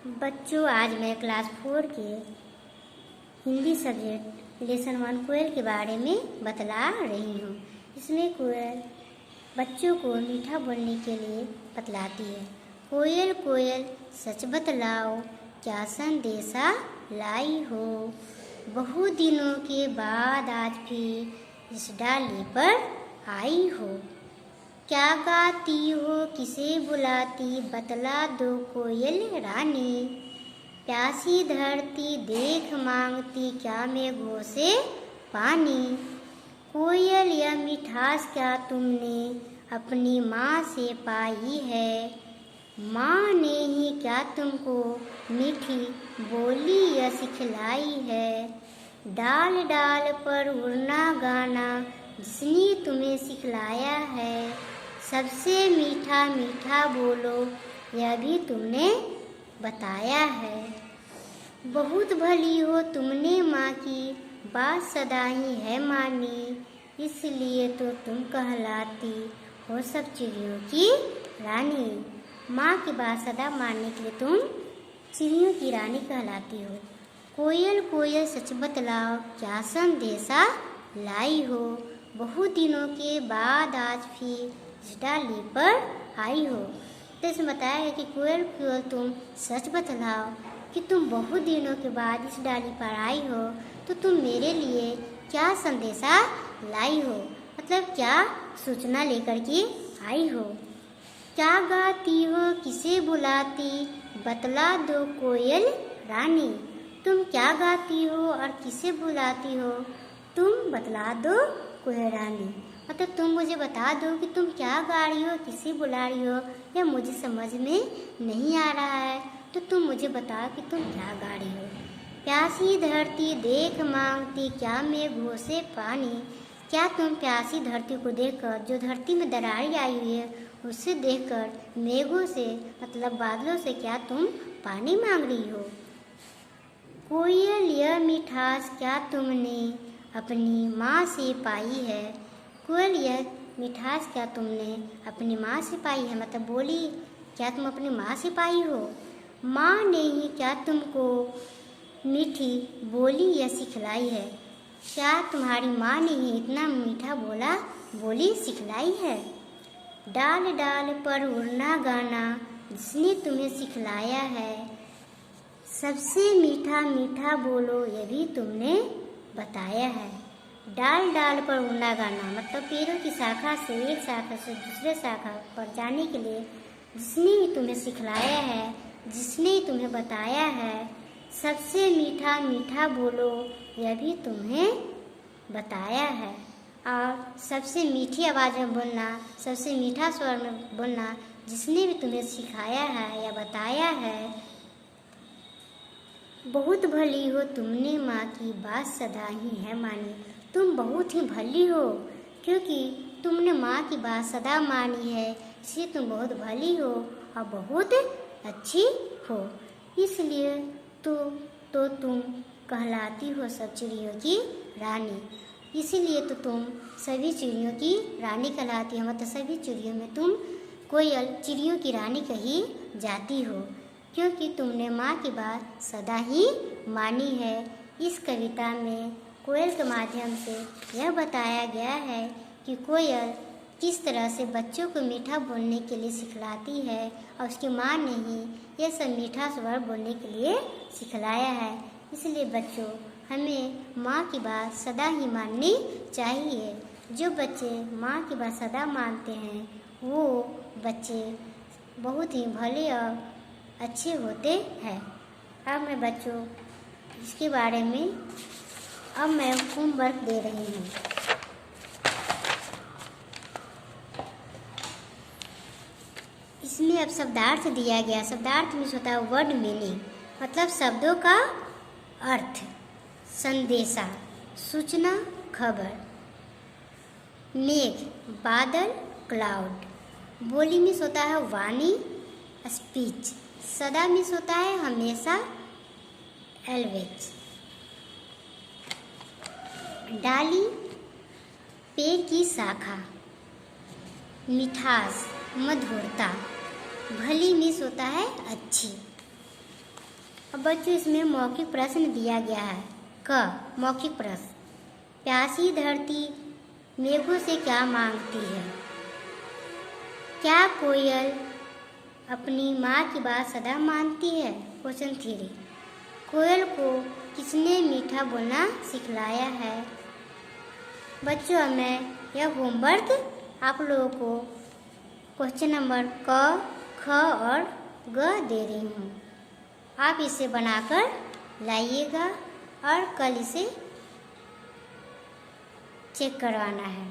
बच्चों, आज मैं क्लास 4 के हिंदी सब्जेक्ट लेसन 1 कोयल के बारे में बतला रही हूँ। इसमें कोयल बच्चों को मीठा बोलने के लिए बतलाती है। कोयल कोयल सच बतलाओ, क्या संदेशा लाई हो। बहुत दिनों के बाद आज फिर इस डाली पर आई हो। क्या गाती हो, किसे बुलाती, बतला दो कोयल रानी। प्यासी धरती देख मांगती, क्या मेघों से पानी। कोयल यह मिठास क्या तुमने अपनी माँ से पाई है। माँ ने ही क्या तुमको मीठी बोली यह सिखलाई है। डाल डाल पर उड़ना गाना जिसने तुम्हें सिखलाया है। सबसे मीठा मीठा बोलो यह भी तुमने बताया है। बहुत भली हो तुमने माँ की बात सदा ही है मानी। इसलिए तो तुम कहलाती हो सब चिड़ियों की रानी। माँ की बात सदा मानने के लिए तुम चिड़ियों की रानी कहलाती हो। कोयल कोयल सच बतलाओ, क्या संदेशा लाई हो। बहुत दिनों के बाद आज फिर इस डाली पर आई हो। तो इसमें बताया है कि कोयल कोयल तुम सच बतलाओ कि तुम बहुत दिनों के बाद इस डाली पर आई हो, तो तुम मेरे लिए क्या संदेशा लाई हो, मतलब क्या सूचना लेकर के आई हो। क्या गाती हो, किसे बुलाती, बतला दो कोयल रानी। तुम क्या गाती हो और किसे बुलाती हो, तुम बतला दो कोयल रानी। मतलब तुम मुझे बता दो कि तुम क्या गा रही हो, किसे बुला रही हो, या मुझे समझ में नहीं आ रहा है, तो तुम मुझे बताओ कि तुम क्या गा रही हो। प्यासी धरती देख मांगती, क्या मेघों से पानी। क्या तुम प्यासी धरती को देखकर, जो धरती में दरारें आई हुई है, उसे देखकर मेघों से मतलब बादलों से क्या तुम पानी मांग रही हो। कोयल यह मिठास क्या तुमने अपनी माँ से पाई है। कोयल यह मिठास क्या तुमने अपनी माँ से पाई है, मतलब बोली क्या तुम अपनी माँ से पाई हो। माँ ने ही क्या तुमको मीठी बोली यह सिखलाई है। क्या तुम्हारी माँ ने ही इतना मीठा बोली सिखलाई है। डाल डाल पर उड़ना गाना जिसने तुम्हें सिखलाया है। सबसे मीठा मीठा बोलो यह भी तुमने बताया है। डाल डाल पर उड़ना गाना मतलब पेड़ों की शाखा से एक शाखा से दूसरे शाखा पर जाने के लिए जिसने ही तुम्हें सिखलाया है, जिसने ही तुम्हें बताया है। सबसे मीठा मीठा बोलो यह भी तुम्हें बताया है। और सबसे मीठी आवाज़ में बोलना, सबसे मीठा स्वर में बोलना जिसने भी तुम्हें सिखाया है या बताया है। बहुत भली हो तुमने माँ की बात सदा ही है मानी। तुम बहुत ही भली हो क्योंकि तुमने माँ की बात सदा मानी है, इसलिए तुम बहुत भली हो और बहुत अच्छी हो। इसलिए तो तुम कहलाती हो सब चिड़ियों की रानी। इसीलिए तो तुम सभी चिड़ियों की रानी कहलाती हो, मतलब सभी चिड़ियों में तुम कोयल चिड़ियों की रानी कही जाती हो, क्योंकि तुमने माँ की बात सदा ही मानी है। इस कविता में कोयल के माध्यम से यह बताया गया है कि कोयल किस तरह से बच्चों को मीठा बोलने के लिए सिखलाती है और उसकी माँ ने ही यह सब मीठा स्वर बोलने के लिए सिखलाया है। इसलिए बच्चों, हमें माँ की बात सदा ही माननी चाहिए। जो बच्चे माँ की बात सदा मानते हैं वो बच्चे बहुत ही भले और अच्छे होते हैं। अब मैं बच्चों इसके बारे में अब मैं होमवर्क दे रही हूँ। इसमें अब शब्दार्थ दिया गया। शब्दार्थ में होता है वर्ड मीनिंग, मतलब शब्दों का अर्थ, संदेशा, सूचना, खबर। मेघ बादल, क्लाउड। बोली में होता है वाणी, स्पीच। सदा में होता है हमेशा, एल्वेज। डाली पेड़ की शाखा, मिठास, मधुरता। भली मिस होता है अच्छी। अब बच्चों इसमें मौखिक प्रश्न दिया गया है। क मौखिक प्रश्न, प्यासी धरती मेघों से क्या मांगती है? क्या कोयल अपनी माँ की बात सदा मानती है? क्वेश्चन 3, कोयल को किसने मीठा बोलना सिखलाया है? बच्चों अब मैं यह होमवर्क आप लोगों को क्वेश्चन नंबर क, ख और ग दे रही हूँ। आप इसे बनाकर लाइएगा और कल इसे चेक करवाना है।